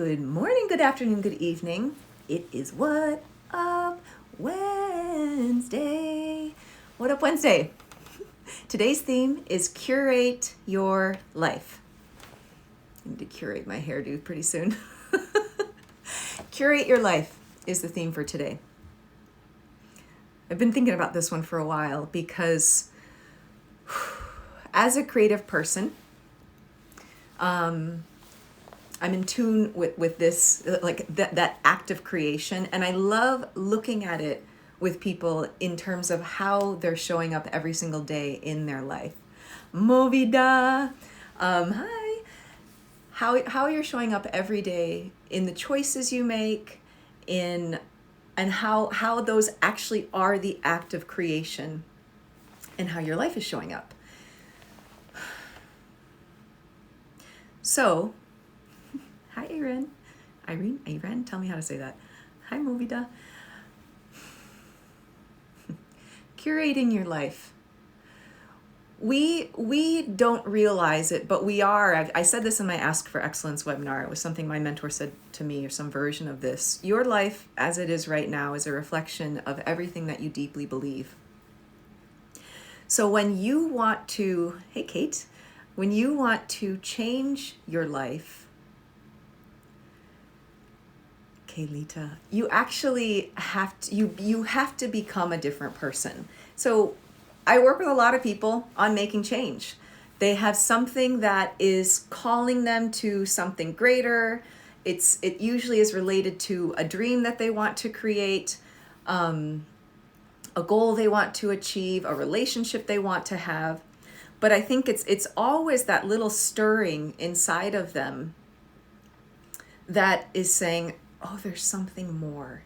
Good morning, good afternoon, good evening. It is What Up Wednesday. What Up Wednesday? Today's theme is curate your life. I need to curate my hairdo pretty soon. Curate your life is the theme for today. I've been thinking about this one for a while because as a creative person, I'm in tune with this, like that act of creation. And I love looking at it with people in terms of how they're showing up every single day in their life. Movida. Hi. How you're showing up every day in the choices you make, and how those actually are the act of creation and how your life is showing up. So, hi, Irene, tell me how to say that. Hi, Movida. Curating your life. We don't realize it, but we are. I said this in my Ask for Excellence webinar. It was something my mentor said to me, or some version of this. Your life as it is right now is a reflection of everything that you deeply believe. So when you want to, hey, Kate, when you want to change your life, Kaylita, you actually have to, you have to become a different person. So I work with a lot of people on making change. They have something that is calling them to something greater. It usually is related to a dream that they want to create, a goal they want to achieve, a relationship they want to have. But I think it's always that little stirring inside of them that is saying, oh, there's something more.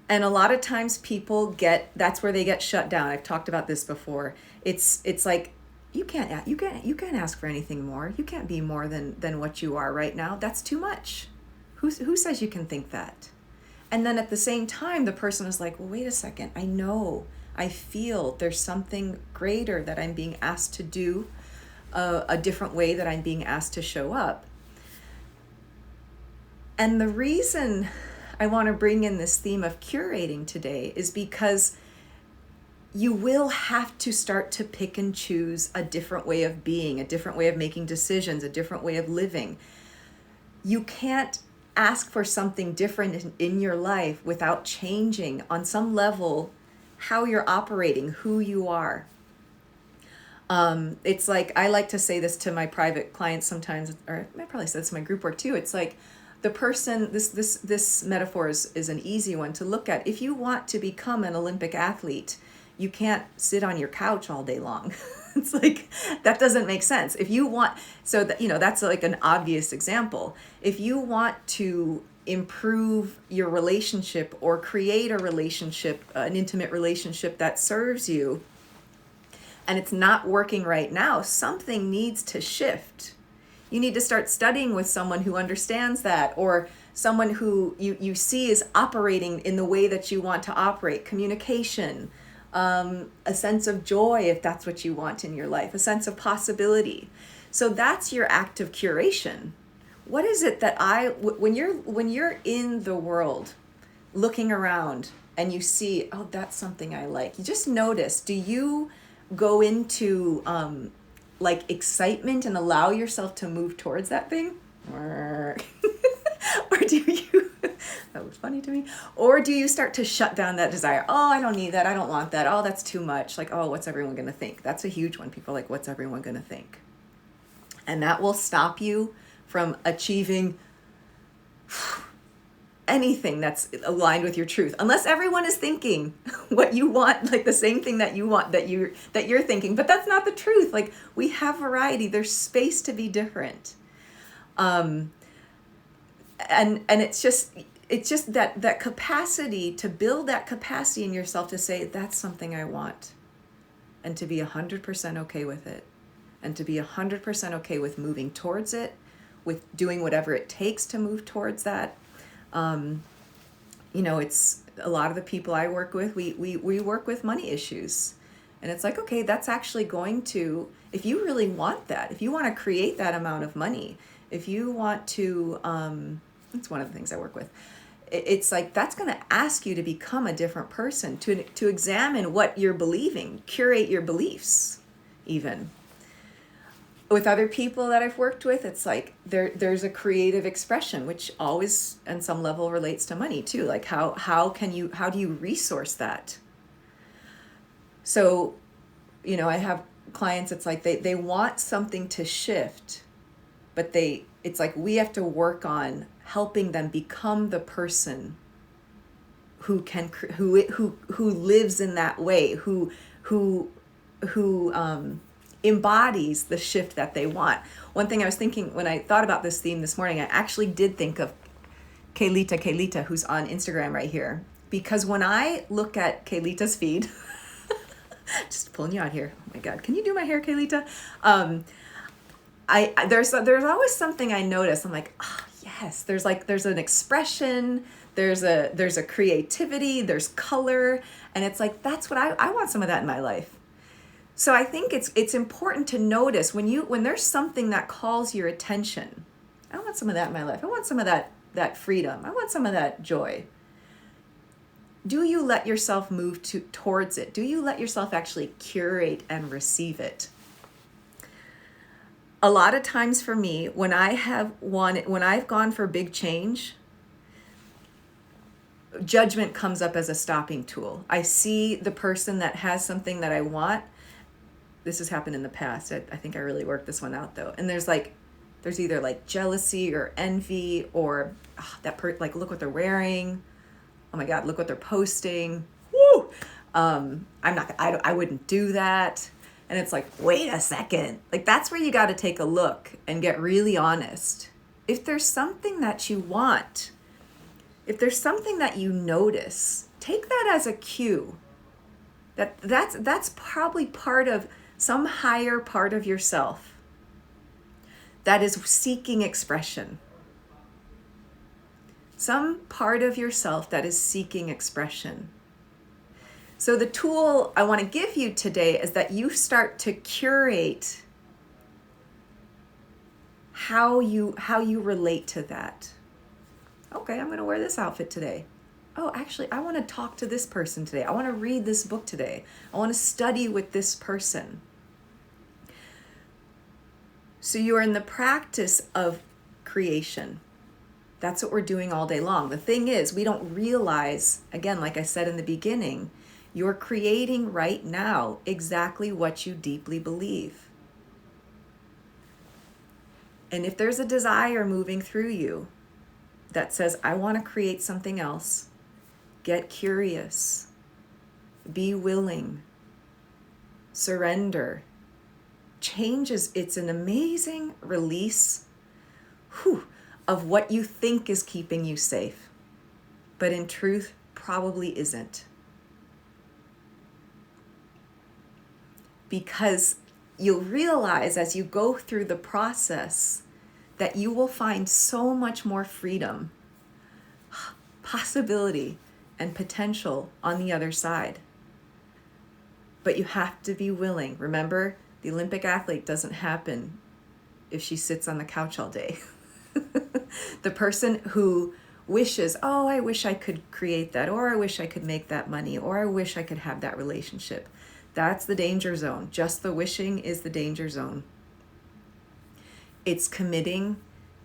And a lot of times people that's where they get shut down. I've talked about this before. It's like, you can't ask for anything more. You can't be more than what you are right now. That's too much. Who says you can think that? And then at the same time, the person is like, well, wait a second. I feel there's something greater that I'm being asked to do, a different way that I'm being asked to show up. And the reason I want to bring in this theme of curating today is because you will have to start to pick and choose a different way of being, a different way of making decisions, a different way of living. You can't ask for something different in your life without changing on some level how you're operating, who you are. It's like, I like to say this to my private clients sometimes, or I probably said this to my group work too. It's like, the person, this metaphor is an easy one to look at. If you want to become an Olympic athlete, you can't sit on your couch all day long. It's like, that doesn't make sense. If you want, so that, that's like an obvious example. If you want to improve your relationship or create a relationship, an intimate relationship that serves you, and it's not working right now, something needs to shift. You need to start studying with someone who understands that, or someone who you see is operating in the way that you want to operate. Communication, a sense of joy, if that's what you want in your life, a sense of possibility. So that's your act of curation. What is it that when you're in the world looking around and you see, oh, that's something I like, you just notice, do you go into like excitement and allow yourself to move towards that thing? Or do you, that was funny to me, or do you start to shut down that desire? Oh, I don't need that. I don't want that. Oh, that's too much. Like, oh, what's everyone going to think? That's a huge one. People are like, what's everyone going to think? And that will stop you from achieving anything that's aligned with your truth, unless everyone is thinking what you want, like the same thing that you want, that you're thinking. But that's not the truth. Like, we have variety. There's space to be different. And it's just that capacity to build that capacity in yourself to say, that's something I want, and to be 100% okay with it, and to be 100% okay with moving towards it, with doing whatever it takes to move towards that. It's a lot of the people I work with, we work with money issues. And it's like, okay, that's actually going to, if you really want that, if you want to create that amount of money, if you want to, It's one of the things I work with. It's like that's going to ask you to become a different person, to examine what you're believing, curate your beliefs. Even with other people that I've worked with, it's like there's a creative expression, which always on some level relates to money too. Like how do you resource that? So, I have clients, it's like they want something to shift, but it's like we have to work on helping them become the person who lives in that way, who embodies the shift that they want. One thing I was thinking when I thought about this theme this morning, I actually did think of Kaylita, who's on Instagram right here, because when I look at Kaylita's feed, just pulling you out here. Oh my God, can you do my hair, Kaylita? There's always something I notice. I'm like, oh yes, there's an expression, there's a creativity, there's color, and it's like that's what I want some of that in my life. So I think it's important to notice when there's something that calls your attention. I want some of that in my life. I want some of that freedom. I want some of that joy. Do you let yourself move towards it? Do you let yourself actually curate and receive it? A lot of times for me, when I've gone for big change, judgment comes up as a stopping tool. I see the person that has something that I want. This has happened in the past. I think I really worked this one out though. And there's either like jealousy or envy or like, look what they're wearing. Oh my God, look what they're posting. Woo! I wouldn't do that. And it's like, wait a second. Like that's where you got to take a look and get really honest. If there's something that you want, if there's something that you notice, take that as a cue. That's probably part of some higher part of yourself that is seeking expression. Some part of yourself that is seeking expression. So the tool I want to give you today is that you start to curate how you relate to that. Okay, I'm going to wear this outfit today. Oh, actually, I want to talk to this person today. I want to read this book today. I want to study with this person. So you are in the practice of creation. That's what we're doing all day long. The thing is, we don't realize, again, like I said in the beginning, you're creating right now exactly what you deeply believe. And if there's a desire moving through you that says, I want to create something else, get curious, be willing, surrender. It's an amazing release of what you think is keeping you safe, but in truth, probably isn't. Because you'll realize as you go through the process that you will find so much more freedom, possibility, and potential on the other side. But you have to be willing. Remember, the Olympic athlete doesn't happen if she sits on the couch all day. The person who wishes, oh, I wish I could create that, or I wish I could make that money, or I wish I could have that relationship. That's the danger zone. Just the wishing is the danger zone. It's committing,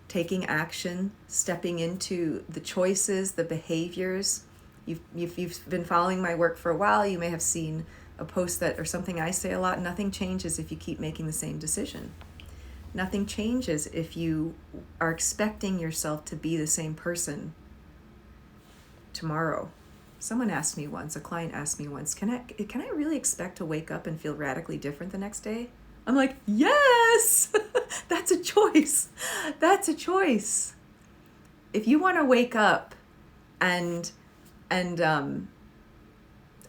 taking action, stepping into the choices, the behaviors. You've been following my work for a while. You may have seen a post or something I say a lot. Nothing changes if you keep making the same decision. Nothing changes if you are expecting yourself to be the same person tomorrow. Someone asked me once, a client asked me once, can I really expect to wake up and feel radically different the next day? I'm like, yes, that's a choice. That's a choice. If you want to wake up and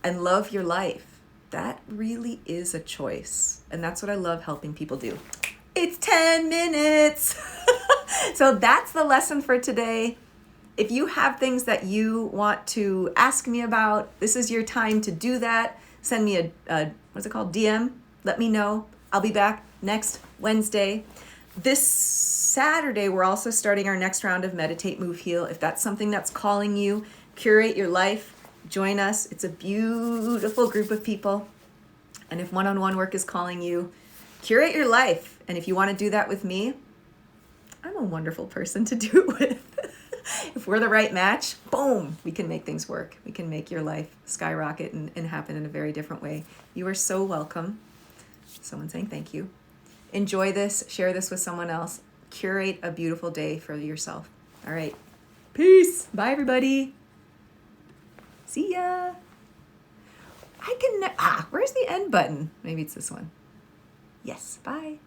love your life, that really is a choice. And that's what I love helping people do. It's 10 minutes. So that's the lesson for today. If you have things that you want to ask me about, this is your time to do that. Send me a what's it called? DM. Let me know. I'll be back next Wednesday. This Saturday, we're also starting our next round of Meditate, Move, Heal. If that's something that's calling you, Curate Your Life, join us. It's a beautiful group of people. And if one-on-one work is calling you, curate your life. And if you want to do that with me, I'm a wonderful person to do it with. If we're the right match, boom, we can make things work. We can make your life skyrocket and happen in a very different way. You are so welcome. Someone saying thank you. Enjoy this. Share this with someone else. Curate a beautiful day for yourself. All right. Peace. Bye, everybody. See ya. Where's the end button? Maybe it's this one. Yes. Bye.